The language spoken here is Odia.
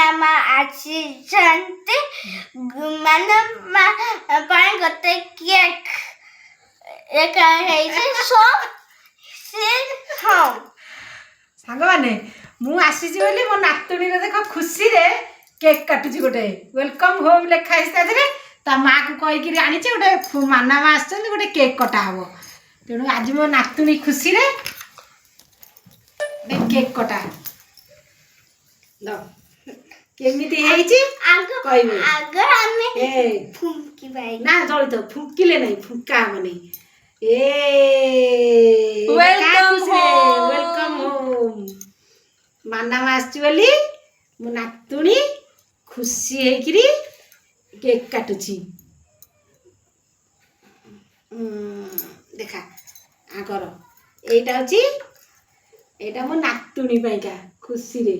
ମାନାମା ଆସିଛନ୍ତି ମାନାମା ପାଇଁ ଗୋଟେ କେକ୍ ଏକା ହେଇଛି ସୋ ସାଙ୍ଗମାନେ ମୁଁ ଆସିଛି ବୋଲି ମୋ ନାତୁଣୀର ଦେଖ ଖୁସିରେ କେକ୍ କାଟୁଛି ଗୋଟେ ୱେଲକମ୍ ହୋମ୍ ଲେଖା ହେଇଛି ତା ଦେହରେ ତା ମାଆକୁ କହିକିରି ଆଣିଛି ଗୋଟେ ମାନାମା ଆସିଛନ୍ତି ଗୋଟେ କେକ୍ କଟା ହବ ତେଣୁ ଆଜି ମୋ ନାତୁଣୀ ଖୁସିରେ କେକ୍ କଟା କେମିତି ହେଇଛି କହିବେ ନା ଜଳିତ ଫୁଙ୍କିଲେ ନାହିଁ ଫୁଙ୍କା ହବନି ୱେଲକମ୍ ହୋମ୍ ମାନାମା ଆସିଛି ବୋଲି ମୋ ନାତୁଣୀ ଖୁସି ହେଇକିରି କେକ୍ କାଟୁଛି ଦେଖା ଆଗର ଏଇଟା ହେଉଛି ଏଇଟା ମୋ ନାତୁଣୀ ପାଇଁକା ଖୁସିରେ